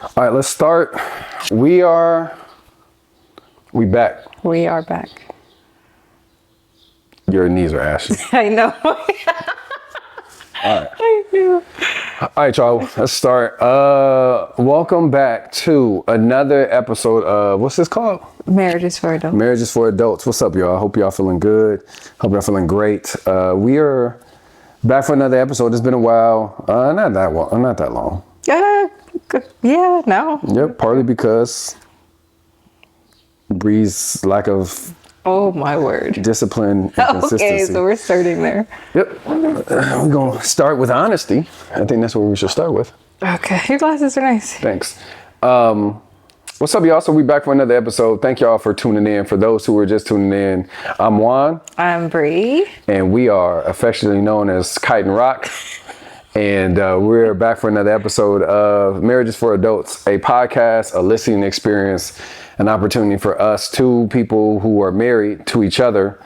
All right, let's start. We back. We are back. Your knees are ashy. I know. All right. I knew. All right, y'all, let's start. Welcome back to another episode of, what's this called? Marriages for Adults. Marriages for Adults. What's up, y'all? Hope y'all feeling good. Hope y'all feeling great. We are back for another episode. It's been a while. Not that long. Yeah, no. Yep, partly because Bree's lack of Oh, my word. discipline and consistency. Okay, so we're starting there. Yep. We're going to start with honesty. I think that's what we should start with. Okay. Your glasses are nice. Thanks. What's up, y'all? So we back for another episode. Thank y'all for tuning in. For those who are just tuning in, I'm JUAN. I'm Bree. And we are affectionately known as Kite and Rock. And we're back for another episode of Marriages for Adults, a podcast, a listening experience, an opportunity for us, two people who are married to each other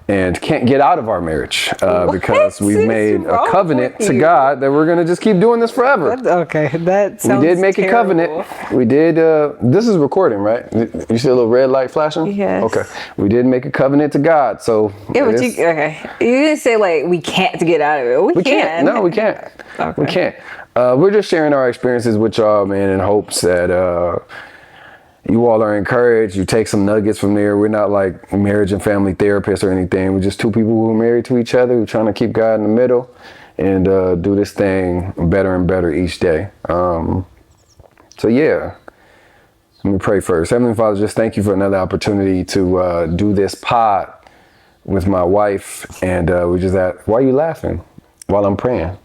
and can't get out of our marriage because we've made a covenant to God that we're going to just keep doing this forever. That sounds We did make terrible. a covenant. We did. This is recording, right? You see a little red light flashing? Yes. Okay. We did make a covenant to God. So Yeah, but you didn't say like we can't get out of it. We can. No, we can't. Okay. We can't. We're just sharing our experiences with y'all, man, in hopes that you all are encouraged. You take some nuggets from there. We're not like marriage and family therapists or anything. We're just two people who are married to each other, who are trying to keep God in the middle and do this thing better and better each day. So yeah, let me pray first. Heavenly Father, just thank you for another opportunity to do this pod with my wife. And we just ask, why are you laughing while I'm praying?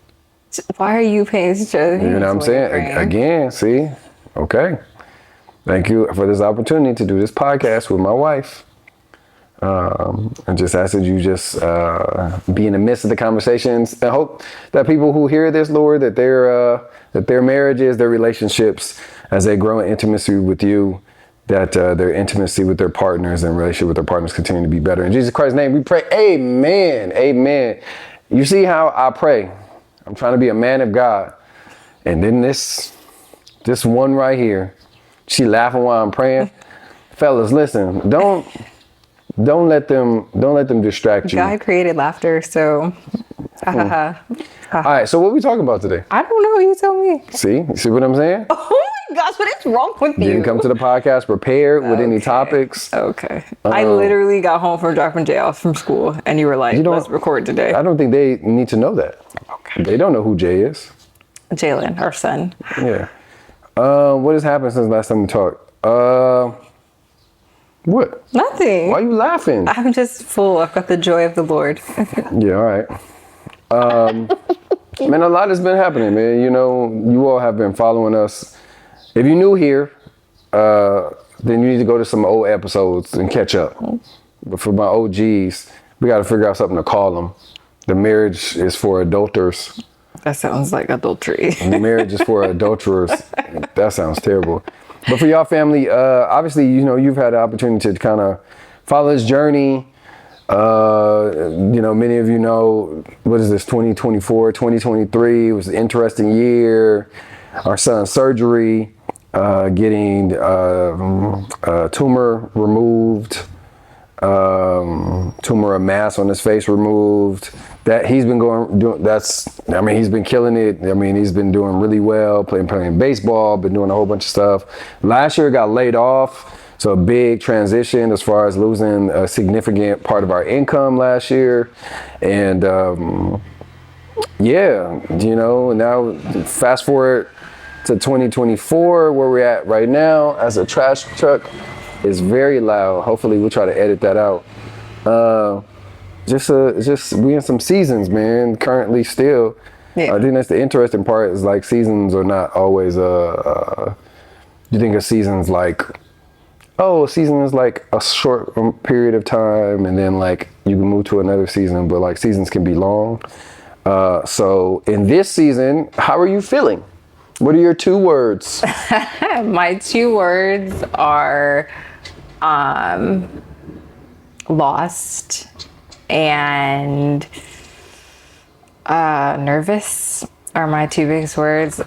Why are you paying such a... You know what I'm saying? Again, see? Okay. Thank you for this opportunity to do this podcast with my wife. And just ask that you just be in the midst of the conversations. I hope that people who hear this, Lord, that their marriages, their relationships, as they grow in intimacy with you, that their intimacy with their partners and relationship with their partners continue to be better. In Jesus Christ's name, we pray. Amen. Amen. You see how I pray? I'm trying to be a man of God. And then this one right here, she laughing while I'm praying. Fellas, listen, don't let them distract you. God created laughter, so All right, so what are we talking about today? I don't know, you tell me. See what I'm saying? Oh my gosh, what is wrong with you? Didn't come to the podcast prepared with any topics. Okay. I literally got home from dropping Jay off from school and you were like, let's record today. I don't think they need to know that. Okay. They don't know who Jay is. Jalen, our son. Yeah. What has happened since last time we talked? What? Nothing. Why are you laughing? I'm just full. I've got the joy of the Lord. Yeah, all right. Man, a lot has been happening, man. You know, you all have been following us. If you're new here, then you need to go to some old episodes and catch up. But for my OGs, we got to figure out something to call them. The marriage is for adulterers. That sounds like adultery. The marriage is for adulterers. That sounds terrible. But for y'all family, obviously, you know, you've had the opportunity to kind of follow this journey. You know, many of you know, what is this, 2024, 2023 was an interesting year. Our son's surgery, getting a tumor removed, tumor of mass on his face removed. That he's been he's been killing it. I mean, he's been doing really well, playing baseball, been doing a whole bunch of stuff. Last year got laid off. So a big transition as far as losing a significant part of our income last year. And yeah, you know, now fast forward to 2024, where we're at right now, as a trash truck is very loud. Hopefully we'll try to edit that out. Just we in some seasons, man, currently still. Yeah. I think that's the interesting part is like seasons are not always, you think of seasons like, oh, a season is like a short period of time and then like you can move to another season, but like seasons can be long. So in this season, how are you feeling? What are your 2 words? My 2 words are lost and nervous are my 2 biggest words.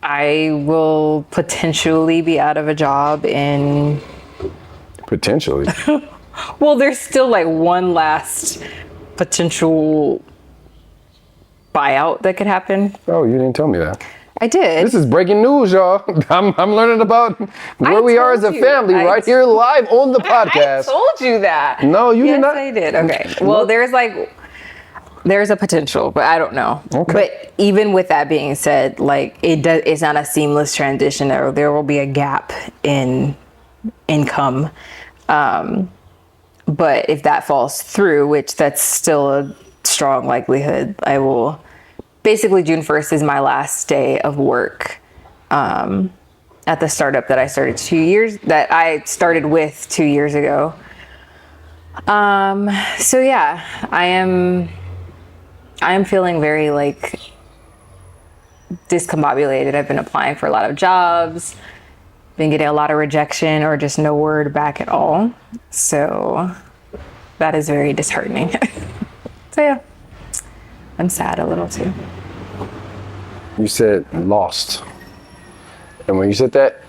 I will potentially be out of a job in... Potentially? Well, there's still like one last potential buyout that could happen. Oh, you didn't tell me that. I did. This is breaking news, y'all. I'm learning about where we are as a family right here live on the podcast. I told you that. No, you did not. Yes, I did. Okay. Well, there's a potential, but I don't know. Okay. But even with that being said, like it's not a seamless transition. There will be a gap in income. But if that falls through, which that's still a strong likelihood, I will. Basically, June 1st is my last day of work at the startup that I started 2 years with 2 years ago. So yeah, I am feeling very like discombobulated. I've been applying for a lot of jobs, been getting a lot of rejection or just no word back at all. So that is very disheartening. So yeah. I'm sad a little too. You said lost. And when you said that,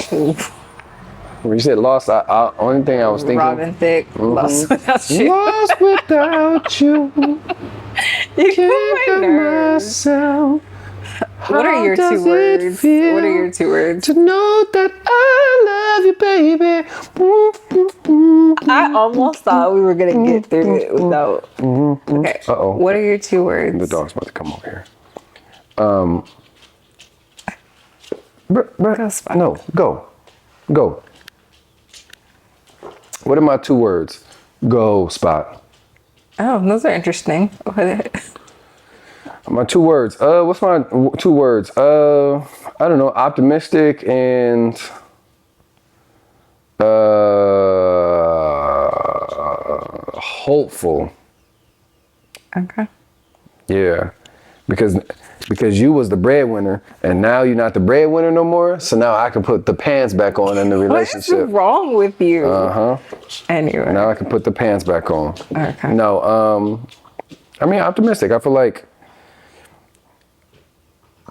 when you said lost, only thing I was thinking. Robin Thicke, lost without you. Lost without you. You can't myself. What are your 2 words? What are your 2 words? To know that I love you, baby. I almost thought we were gonna get through it without. Okay. Uh-oh. What are your 2 words? The dog's about to come over here. No, go. What are my 2 words? Go, Spot. Oh, those are interesting. My 2 words. What's my 2 words? I don't know. Optimistic and hopeful. Okay. Yeah, because you was the breadwinner, and now you're not the breadwinner no more. So now I can put the pants back on in the relationship. What is wrong with you? Anyway. Now I can put the pants back on. Okay. No. I mean, optimistic. I feel like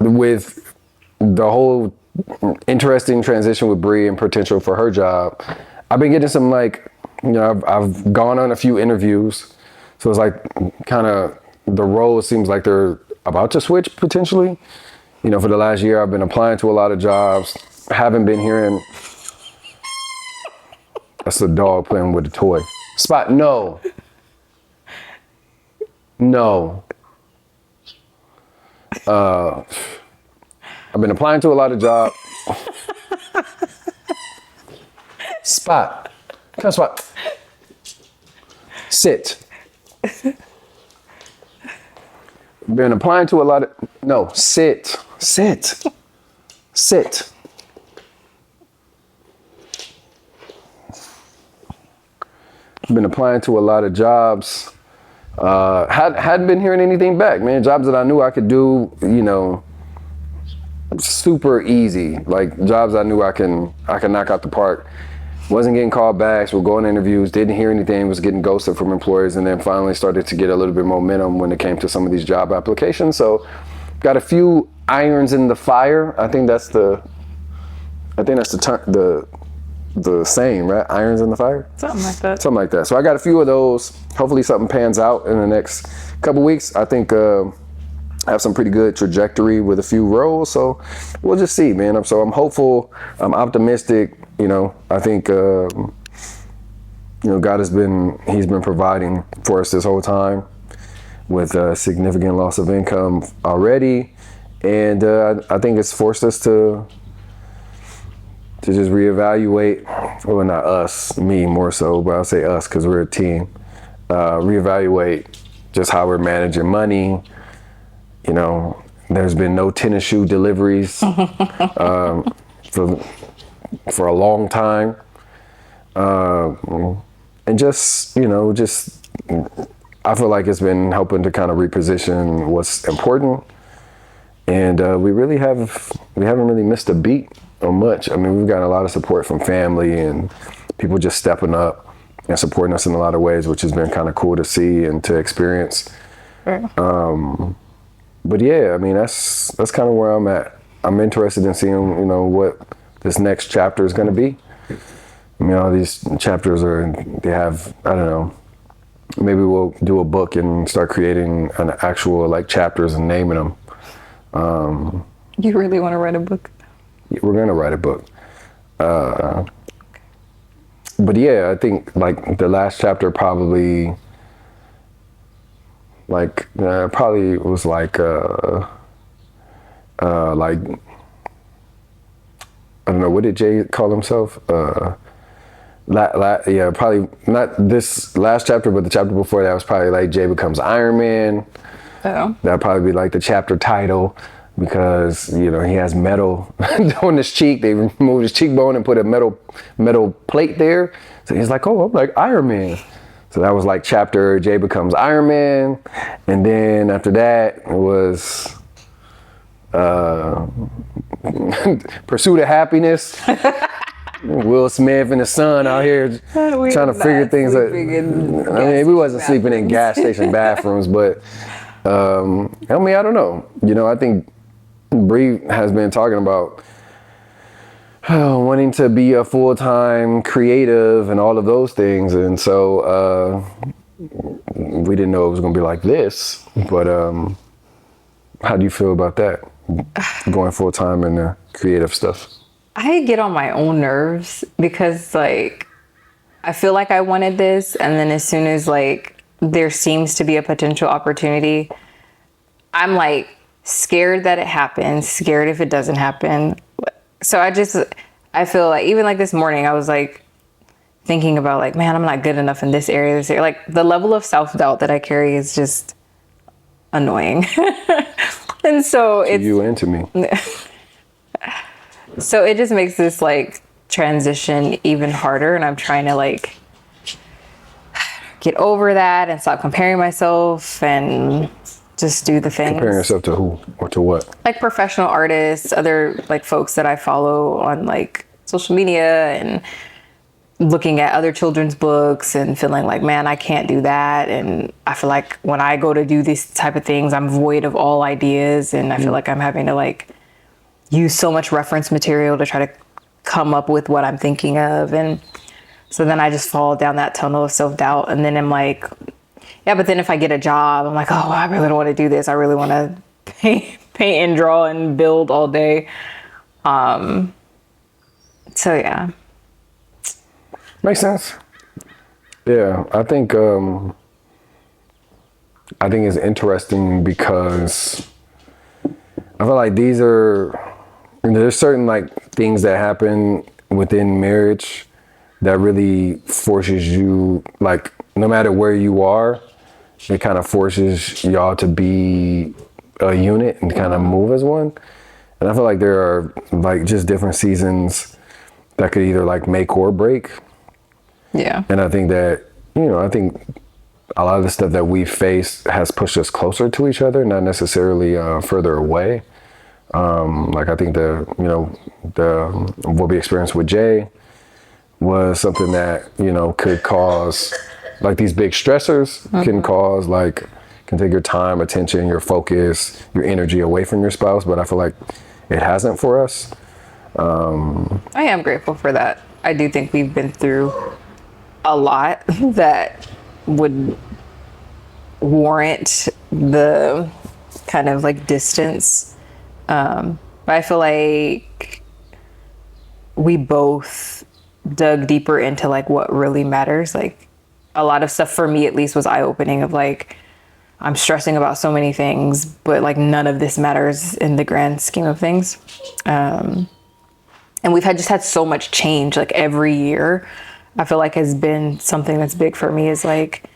with the whole interesting transition with Bree and potential for her job, I've been getting some I've gone on a few interviews, so it's like kind of the role seems like they're about to switch potentially. For the last year I've been applying to a lot of jobs, haven't been hearing. That's the dog playing with a toy. Spot, no. I've been applying to a lot of jobs. Spot. Come on, Spot. Sit. Been applying to a lot of... No, sit. Been applying to a lot of jobs. Hadn't been hearing anything back, man. Jobs that I knew I could do, super easy. Like jobs I knew I can knock out the park. Wasn't getting called backs, were going to interviews, didn't hear anything, was getting ghosted from employers, and then finally started to get a little bit momentum when it came to some of these job applications. So got a few irons in the fire. I think that's the saying, right? Irons in the fire? Something like that. Something like that. So I got a few of those. Hopefully something pans out in the next couple weeks. I think I have some pretty good trajectory with a few roles. So we'll just see, man. So I'm hopeful. I'm optimistic. I think, God he's been providing for us this whole time with a significant loss of income already. And I think it's forced us to just reevaluate, well, not us, me more so, but I'll say us because we're a team, reevaluate just how we're managing money. There's been no tennis shoe deliveries for a long time. And just I feel like it's been helping to kind of reposition what's important. And we haven't really missed a beat on much. I mean, we've got a lot of support from family and people just stepping up and supporting us in a lot of ways, which has been kind of cool to see and to experience. Right. But yeah, I mean, that's kind of where I'm at I'm interested in seeing, you know, what this next chapter is going to be. I mean, all these chapters they have, I don't know, maybe we'll do a book and start creating an actual like chapters and naming them. You really want to write a book? We're going to write a book. But yeah, I think like the last chapter probably was like I don't know, what did Jay call himself? Yeah, probably not this last chapter, but the chapter before that was probably like Jay becomes Iron Man. Oh. That'd probably be like the chapter title, because, you know, he has metal on his cheek. They removed his cheekbone and put a metal plate there. So he's like, oh, I'm like Iron Man. So that was like chapter Jay becomes Iron Man. And then after that it was Pursuit of Happiness. Will Smith and the son out here trying to figure things out. I mean, we wasn't sleeping in gas station bathrooms, but I mean, I don't know. You know, I think Bree has been talking about wanting to be a full-time creative and all of those things, and so we didn't know it was going to be like this. But how do you feel about that, going full-time in the creative stuff? I get on my own nerves because like I feel like I wanted this, and then as soon as like there seems to be a potential opportunity, I'm like scared that it happens, scared if it doesn't happen. So I feel like even like this morning I was like thinking about like, man, I'm not good enough in this area, like the level of self-doubt that I carry is just annoying. And so it's you and to me. So it just makes this like transition even harder, and I'm trying to like get over that and stop comparing myself and just do the things. Comparing yourself to who or to what? Like professional artists, other like folks that I follow on like social media, and looking at other children's books and feeling like, man, I can't do that. And I feel like when I go to do these type of things, I'm void of all ideas, and I feel like I'm having to like use so much reference material to try to come up with what I'm thinking of. And so then I just fall down that tunnel of self-doubt. And then I'm like, yeah, but then if I get a job, I'm like, oh, I really don't want to do this. I really want to paint and draw and build all day. So yeah. Makes sense. Yeah, I think it's interesting because I feel like there's certain like things that happen within marriage that really forces you, like no matter where you are, it kind of forces y'all to be a unit and kind of move as one. And I feel like there are like just different seasons that could either like make or break. Yeah. And I think that, you know, I think a lot of the stuff that we face has pushed us closer to each other, not necessarily further away. Like I think what we experienced with Jay was something that, you know, could cause like these big stressors can take your time, attention, your focus, your energy away from your spouse. But I feel like it hasn't for us. I am grateful for that. I do think we've been through a lot that would warrant the kind of like distance. But I feel like we both dug deeper into like what really matters. Like a lot of stuff for me at least was eye-opening of like, I'm stressing about so many things, but like none of this matters in the grand scheme of things. And we've just had so much change like every year. I feel like has been something that's big for me is like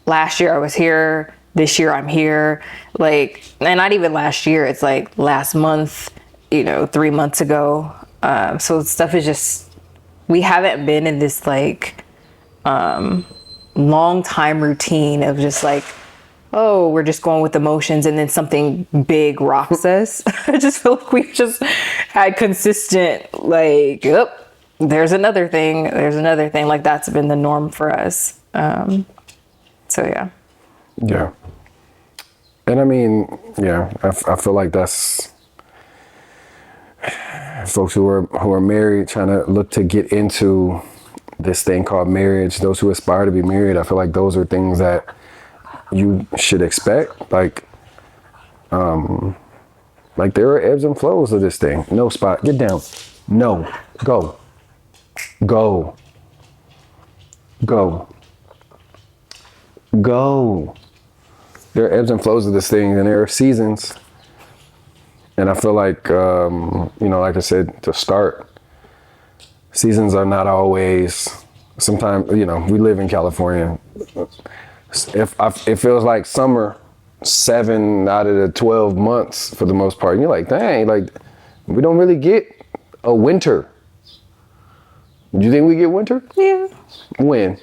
last year I was here, this year I'm here, like, and not even last year, it's like last month, 3 months ago. So stuff is just, we haven't been in this like long time routine of just like, oh, we're just going with emotions and then something big rocks us. I just feel like we've just had consistent like, there's another thing. Like that's been the norm for us. So yeah. Yeah. And I mean, yeah, I feel like that's folks who are married, trying to look to get into this thing called marriage, those who aspire to be married, I feel like those are things that you should expect. Like there are ebbs and flows of this thing. No, Spot, get down. No, go. Go. Go. Go. There are ebbs and flows of this thing, and there are seasons. And I feel like, like I said, to start, seasons are not always, sometimes, we live in California. It feels like summer 7 out of the 12 months for the most part. And you're like, dang, like, we don't really get a winter. Do you think we get winter? Yeah. When?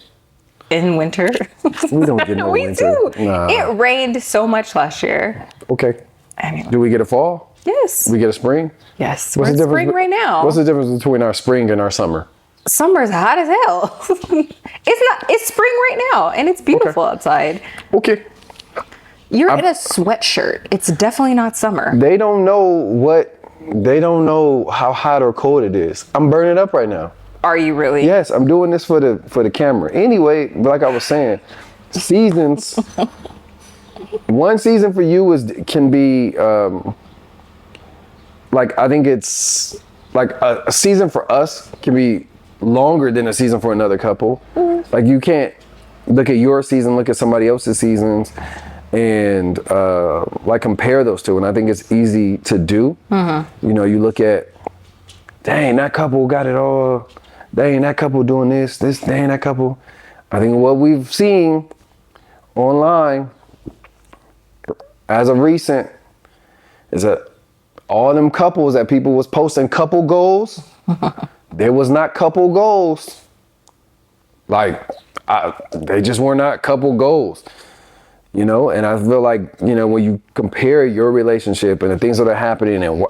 In winter. We don't get no winter. We do. Nah. It rained so much last year. Okay. Anyway. Do we get a fall? Yes. We get a spring? Yes. We're in spring right now. What's the difference between our spring and our summer? Summer's hot as hell. It's spring right now, and it's beautiful outside. Okay. You're in a sweatshirt. It's definitely not summer. They don't know how hot or cold it is. I'm burning up right now. Are you really? Yes, I'm doing this for the camera. Anyway, like I was saying, seasons. One season for you can be I think it's like a season for us can be longer than a season for another couple. Mm-hmm. Like you can't look at your season, look at somebody else's seasons, and compare those two. And I think it's easy to do. Mm-hmm. You look at, dang, that couple got it all. Dang, that couple doing this, dang, that couple. I think what we've seen online as of recent is that all them couples that people was posting couple goals, there was not couple goals. They just were not couple goals, and I feel like, when you compare your relationship and the things that are happening and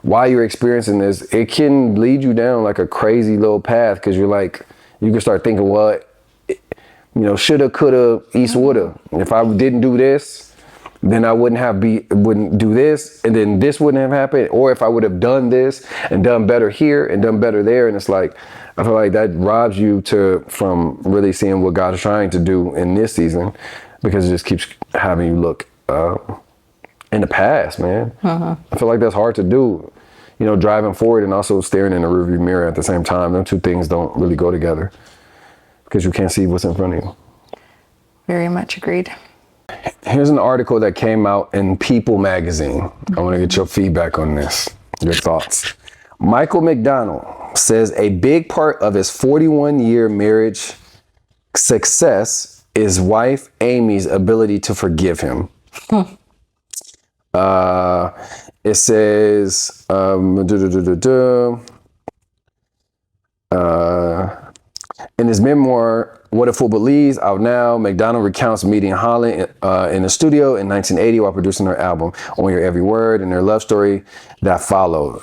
why you're experiencing this, it can lead you down like a crazy little path, because you're like, you can start thinking, shoulda, coulda, east, woulda. If I didn't do this, then I wouldn't do this, and then this wouldn't have happened. Or if I would have done this and done better here and done better there, and it's like, I feel like that robs you from really seeing what God is trying to do in this season, because it just keeps having you look in the past, man. Uh-huh. I feel like that's hard to do, driving forward and also staring in the rearview mirror at the same time. Them two things don't really go together, because you can't see what's in front of you. Very much agreed. Here's an article that came out in People magazine. I want to get your feedback on this, your thoughts. Michael McDonald says a big part of his 41-year marriage success is wife Amy's ability to forgive him. It says, in his memoir, What a Fool Believes, out now, McDonald recounts meeting Holland in the studio in 1980 while producing her album, On Your Every Word, and their love story that followed.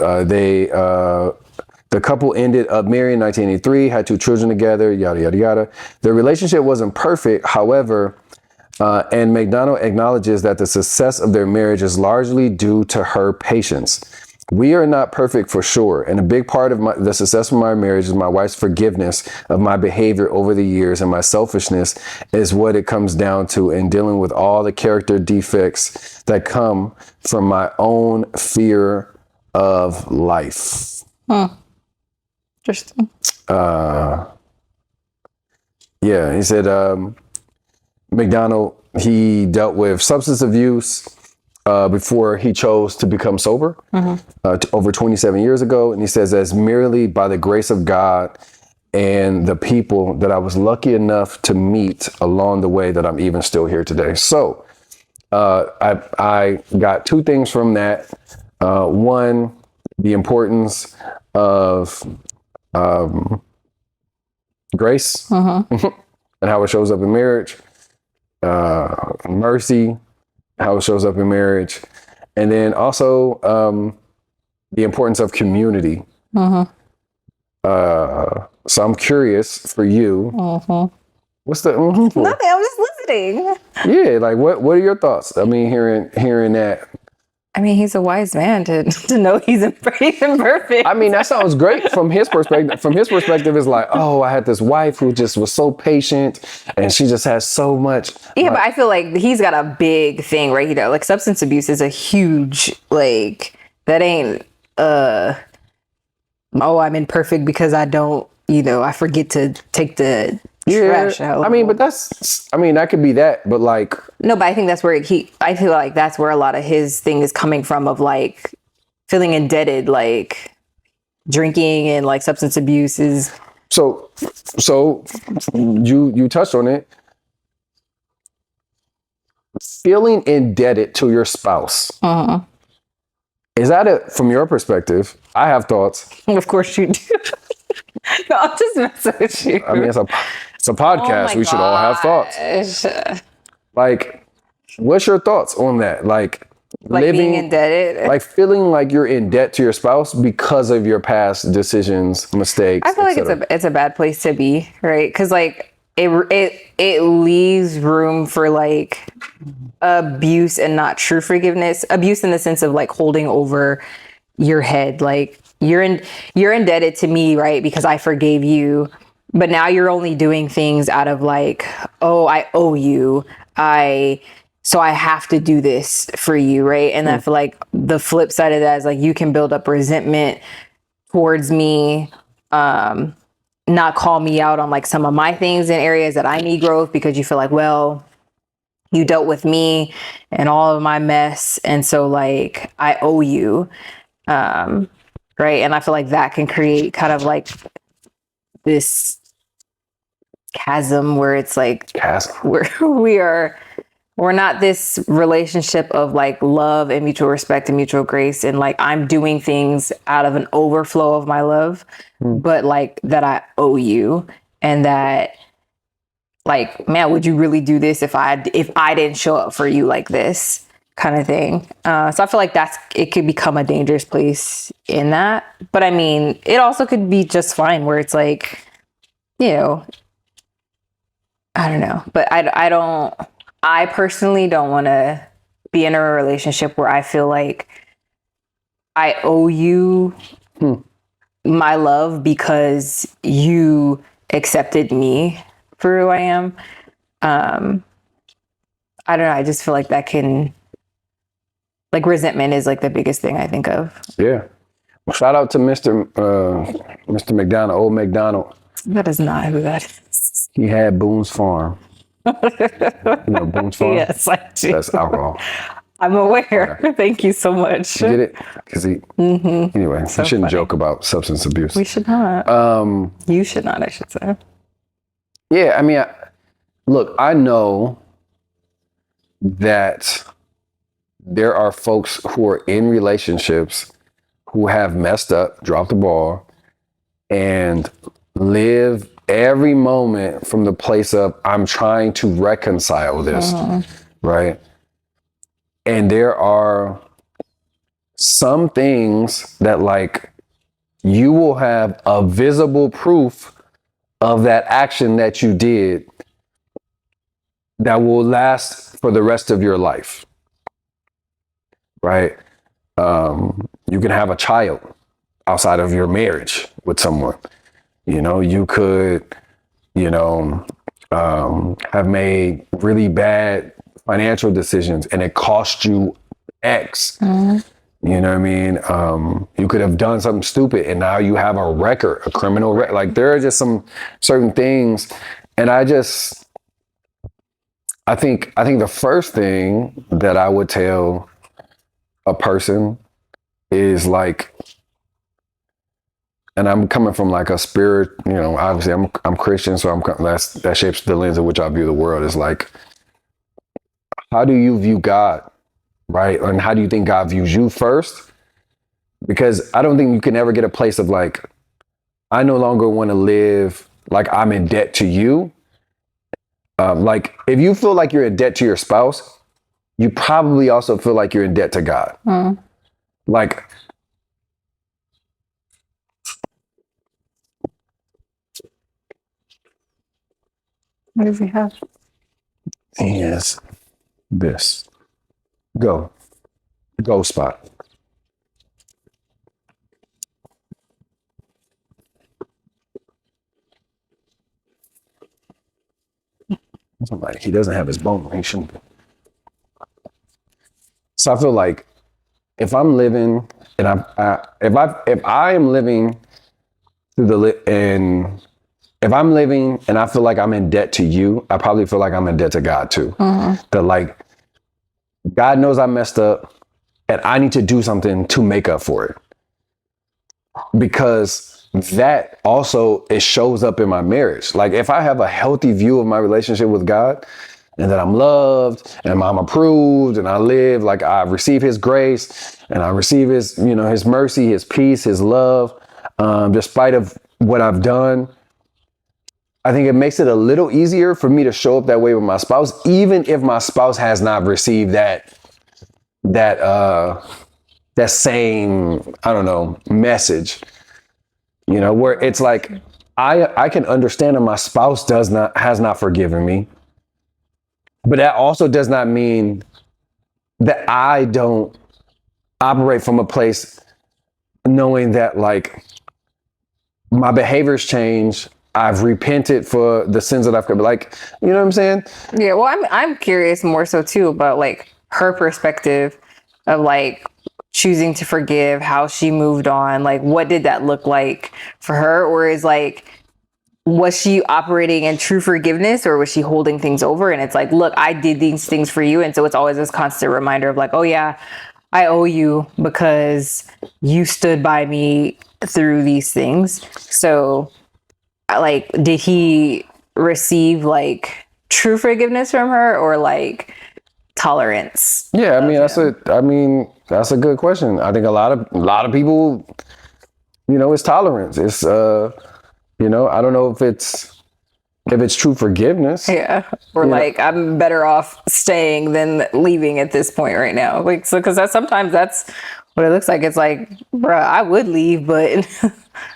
The couple ended up married in 1983, had 2 children together, yada, yada, yada. Their relationship wasn't perfect, however, and McDonald acknowledges that the success of their marriage is largely due to her patience. We are not perfect for sure, and a big part of the success of my marriage is my wife's forgiveness of my behavior over the years, and my selfishness is what it comes down to in dealing with all the character defects that come from my own fear of life. Interesting. Yeah, he said McDonald, he dealt with substance abuse before he chose to become sober, over 27 years ago. And he says, as merely by the grace of God and the people that I was lucky enough to meet along the way, that I'm even still here today. So I got 2 things from that. One, the importance of grace and how it shows up in marriage, mercy, how it shows up in marriage, and then also the importance of community. So I'm curious for you. What's the for? Nothing. I'm just listening. Yeah, like what are your thoughts? I mean, hearing that I mean, he's a wise man to know he's imperfect. I mean, that sounds great from his perspective. From his perspective, it's like, oh, I had this wife who just was so patient and she just has so much. Yeah, but I feel like he's got a big thing, right? You know, like substance abuse is a huge, like, that ain't, oh, I'm imperfect because I don't, you know, I forget to take the trash out. I mean, but that could be that, but like. No, but I think that's where I feel like that's where a lot of his thing is coming from, of like feeling indebted, like drinking and like substance abuse is. So you touched on it. Feeling indebted to your spouse. Is that from your perspective? I have thoughts. Of course you do. No, I'm just messing with you. I mean, it's a podcast. Oh, We should all have thoughts. Like, what's your thoughts on that? Like being indebted. like feeling like you're in debt to your spouse because of your past decisions, mistakes. I feel like it's a bad place to be, right? Because like it leaves room for like abuse and not true forgiveness. Abuse in the sense of like holding over your head, like you're indebted to me, right? Because I forgave you, but now you're only doing things out of like, oh, I owe you, so I have to do this for you, right? And I feel like the flip side of that is like you can build up resentment towards me, not call me out on like some of my things in areas that I need growth because you feel like, well, you dealt with me and all of my mess, and so like I owe you, right? And I feel like that can create kind of like this chasm where it's like we're not this relationship of like love and mutual respect and mutual grace, and like I'm doing things out of an overflow of my love, but like that I owe you, and that like, man, would you really do this if I didn't show up for you like this kind of thing? So I feel like it could become a dangerous place in that. But I mean, it also could be just fine where it's like, you know, I don't know, but I personally don't want to be in a relationship where I feel like I owe you my love because you accepted me for who I am. I don't know. I just feel like that can, like, resentment is like the biggest thing I think of. Yeah. Shout out to Mr. McDonald, old McDonald. That is not who that is. He had Boone's Farm. You know Boone's Farm? Yes, I do. That's alcohol. I'm aware. Okay. Thank you so much. You get it? Because anyway, So we shouldn't funny. joke about substance abuse. We should not. You should not, I should say. Yeah, I mean, look, I know that there are folks who are in relationships who have messed up, dropped the ball, and live every moment from the place of, I'm trying to reconcile this, right? And there are some things that like you will have a visible proof of that action that you did that will last for the rest of your life, right? You can have a child outside of your marriage with someone. You know, you could, have made really bad financial decisions and it cost you X. You know what I mean? You could have done something stupid and now you have a record, a criminal record. Like there are just some certain things. And I think the first thing that I would tell a person is like, and I'm coming from like a spirit, obviously I'm Christian, so that shapes the lens in which I view the world. Is like, how do you view God, right? And how do you think God views you first? Because I don't think you can ever get a place of like, I no longer want to live like I'm in debt to you. Like if you feel like you're in debt to your spouse, you probably also feel like you're in debt to God. Like, What do we have? yes, this. Go. Go spot. Somebody, he doesn't have his bone. He shouldn't. So I feel like if I'm living and if I am living through and if I'm living and I feel like I'm in debt to you, I probably feel like I'm in debt to God too. That like God knows I messed up and I need to do something to make up for it. Because that also, it shows up in my marriage. Like if I have a healthy view of my relationship with God and that I'm loved and I'm approved and I live like I receive his grace and I receive his, his mercy, his peace, his love, despite of what I've done, I think it makes it a little easier for me to show up that way with my spouse, even if my spouse has not received that same, I don't know, message, where it's like, I can understand that my spouse has not forgiven me, but that also does not mean that I don't operate from a place knowing that like my behaviors change. I've repented for the sins that I've committed. Like, you know what I'm saying? Yeah. Well, I'm curious more so too about like her perspective of like choosing to forgive, how she moved on. Like, what did that look like for her? Or was she operating in true forgiveness or was she holding things over? And it's like, look, I did these things for you. And so it's always this constant reminder of like, oh yeah, I owe you because you stood by me through these things. So like, did he receive like true forgiveness from her or like tolerance? Yeah, that's a good question. I think a lot of people, it's tolerance. It's I don't know if it's true forgiveness. Yeah. Or like, I'm better off staying than leaving at this point right now. Like, so, cause sometimes that's what it looks like. It's like, bruh, I would leave, but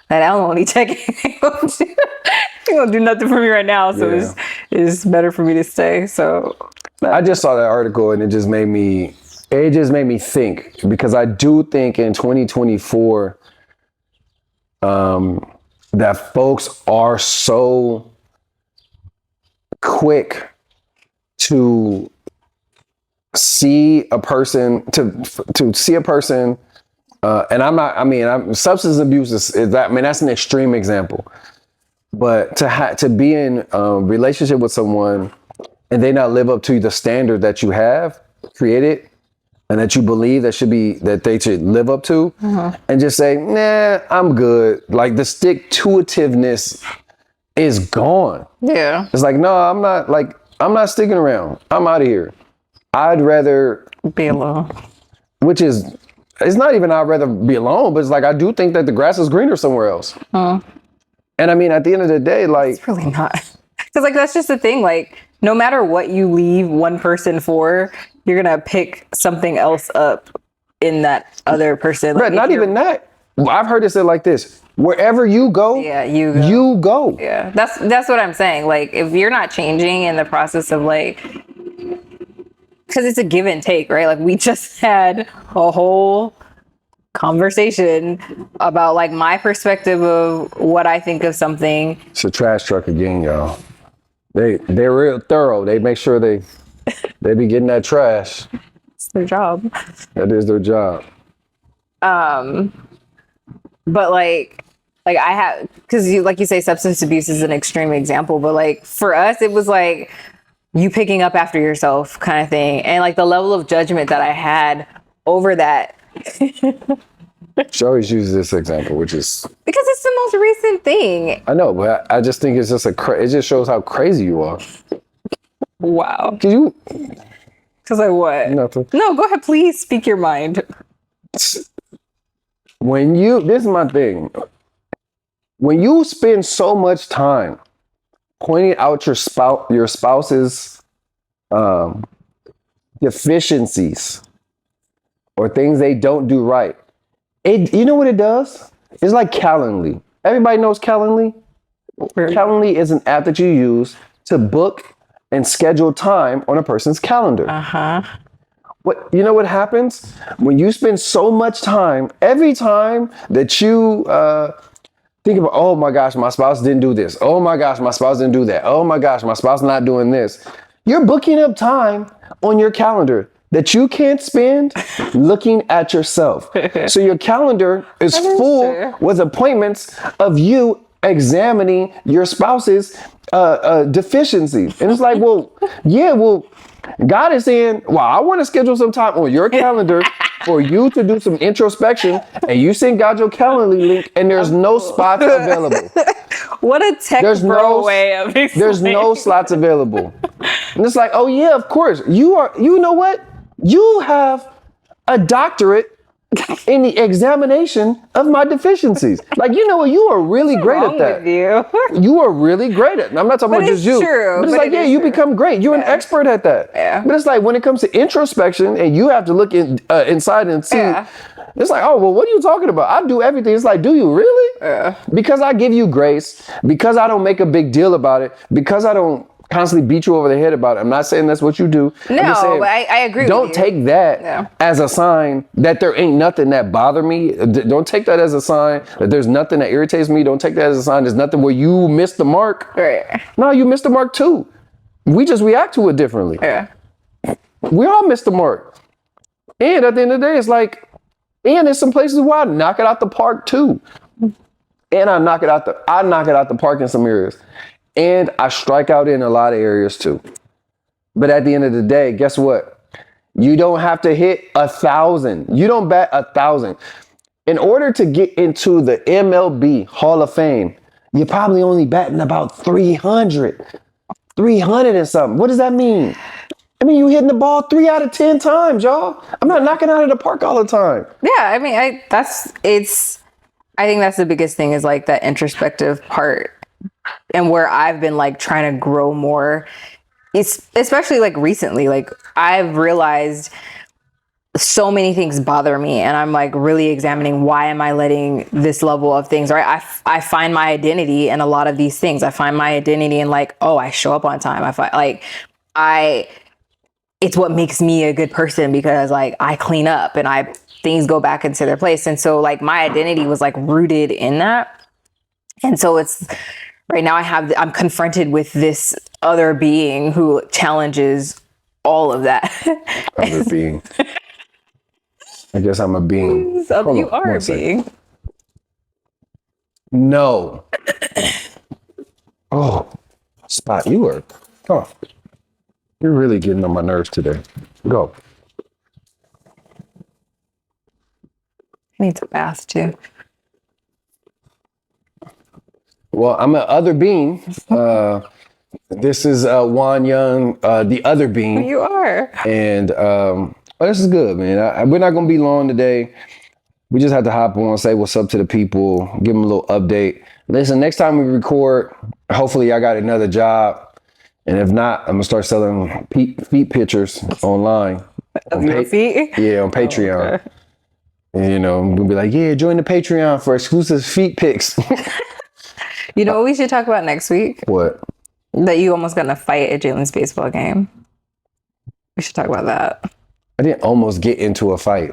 that alimony check ain't gonna do nothing for me right now. So it's better for me to stay. So I just saw that article and it just made me think, because I do think in 2024, that folks are so quick to see a person, to see a person, and substance abuse is that, that's an extreme example, but to be in a relationship with someone and they not live up to the standard that you have created and that you believe that they should live up to, and just say, nah, I'm good. Like the stick-to-itiveness is gone. yeah, It's like, no, I'm not sticking around. I'm out of here. I'd rather be alone. Which is, it's not even I'd rather be alone, but it's like, I do think that the grass is greener somewhere else. And at the end of the day, like, it's really not. Because like, that's just the thing. Like, no matter what you leave one person for, you're going to pick something else up in that other person. Like, not even that. I've heard it said like this: wherever you go, you go. Yeah, that's what I'm saying. Like, if you're not changing in the process of like, because it's a give and take, right? Like, we just had a whole conversation about like my perspective of what I think of something. It's a trash truck again, y'all. They're real thorough. They make sure they be getting that trash. It's their job. That is their job. But like I have, because like you say, substance abuse is an extreme example, but like for us, it was like you picking up after yourself kind of thing. And like the level of judgment that I had over that. She always uses this example, which is because it's the most recent thing. I know, but I just think it's just it just shows how crazy you are. Wow. Because like what? Nothing. No, go ahead, please speak your mind. This is my thing. When you spend so much time pointing out your spouse's deficiencies or things they don't do right, you know what it does? It's like Calendly. Everybody knows Calendly. Calendly is an app that you use to book and schedule time on a person's calendar. what happens when you spend so much time, every time that you think about, oh my gosh, my spouse didn't do this. Oh my gosh, my spouse didn't do that. Oh my gosh, my spouse not doing this. You're booking up time on your calendar that you can't spend looking at yourself. So your calendar is full with appointments of you examining your spouse's deficiencies. And it's like, well, God is saying, well, I want to schedule some time on your calendar for you to do some introspection, and you send God your calendar link, and there's no spots available. What a tech bro way of explaining. There's no slots available. And it's like, oh yeah, of course. You know what? You have a doctorate in the examination of my deficiencies. Like, you know what? You are really great at that. You are really great at it. I'm not talking about just you. True, but it's like, yeah, you become great. You're an expert at that. Yeah. But it's like when it comes to introspection and you have to look inside and see, it's like, oh, well, what are you talking about? I do everything. It's like, do you really? Yeah. Because I give you grace, because I don't make a big deal about it, because I don't constantly beat you over the head about it. I'm not saying that's what you do. No, but I agree with you. Don't take that as a sign that there ain't nothing that bother me. Don't take that as a sign that there's nothing that irritates me. Don't take that as a sign there's nothing where you missed the mark. Right. No, you missed the mark too. We just react to it differently. Yeah. We all missed the mark. And at the end of the day, it's like, and there's some places where I knock it out the park too. And I knock it out the park in some areas. And I strike out in a lot of areas too. But at the end of the day, guess what? You don't have to hit 1,000. You don't bat 1,000. In order to get into the MLB Hall of Fame, you're probably only batting about 300. 300 and something. What does that mean? I mean, you're hitting the ball 3 out of 10 times, y'all. I'm not knocking out of the park all the time. Yeah, I mean, I think that's the biggest thing is like that introspective part. And where I've been like trying to grow more, it's especially like recently, like I've realized so many things bother me, and I'm like really examining why am I letting this level of things, right? I find my identity in a lot of these things. I find my identity in like, oh, I show up on time. It's what makes me a good person because like I clean up and things go back into their place. And so like my identity was like rooted in that. And so it's right now I'm confronted with this other being who challenges all of that. Other being. I guess I'm a being. So you are a being. No. Oh, Spot, you are. Come on. You're really getting on my nerves today. Go. I need a bath too. Well, I'm an other being. This is Juan Young, the other being. You are. And this is good, man. We're not going to be long today. We just have to hop on, say what's up to the people, give them a little update. Listen, next time we record, hopefully I got another job. And if not, I'm going to start selling feet pictures online. Of your feet? Yeah, on Patreon. Oh, okay. And, you know, we'll be like, yeah, join the Patreon for exclusive feet pics. You know what we should talk about next week? What? That you almost got in a fight at Jalen's baseball game. We should talk about that. I didn't almost get into a fight.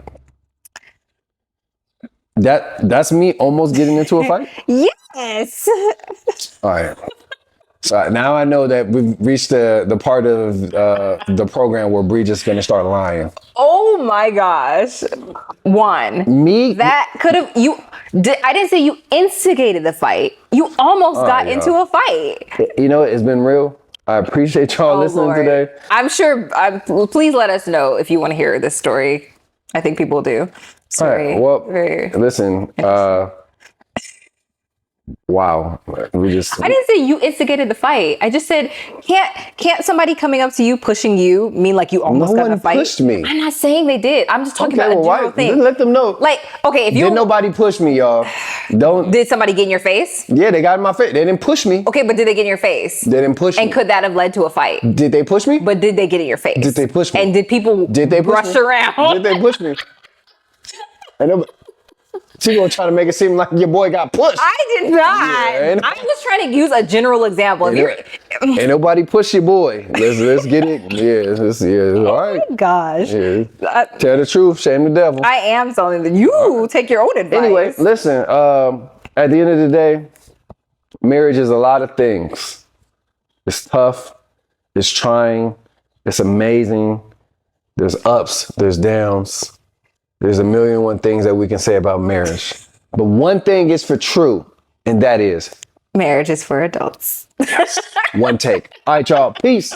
That's me almost getting into a fight? Yes. All right. So now I know that we've reached the part of the program where Bree just gonna start lying. Oh my gosh. One. Me? That could have I didn't say you instigated the fight. You almost got into a fight. You know, it's been real. I appreciate y'all listening today. I'm sure. Please let us know if you want to hear this story. I think people do. All right. Well, listen. Wow. I didn't say you instigated the fight. I just said, can't somebody coming up to you pushing you mean like you almost got in a fight? No one pushed me. I'm not saying they did. I'm just talking about a general thing. Then let them know. Like, okay, if you... Did nobody push me, y'all? Don't... Did somebody get in your face? Yeah, they got in my face. They didn't push me. Okay, but did they get in your face? They didn't push me. And could that have led to a fight? Did they push me? But did they get in your face? Did they push me? And did people rush around? Did they push me? She gonna try to make it seem like your boy got pushed. I did not. Yeah, I was trying to use a general example. Ain't nobody push your boy. Let's get it. Yeah. All right. Oh my gosh. Yeah. Tell the truth, shame the devil. I am telling that you take your own advice. Anyway, listen. At the end of the day, marriage is a lot of things. It's tough. It's trying. It's amazing. There's ups. There's downs. There's a million and one things that we can say about marriage. But one thing is for true, and that is marriage is for adults. one take. All right, y'all. Peace.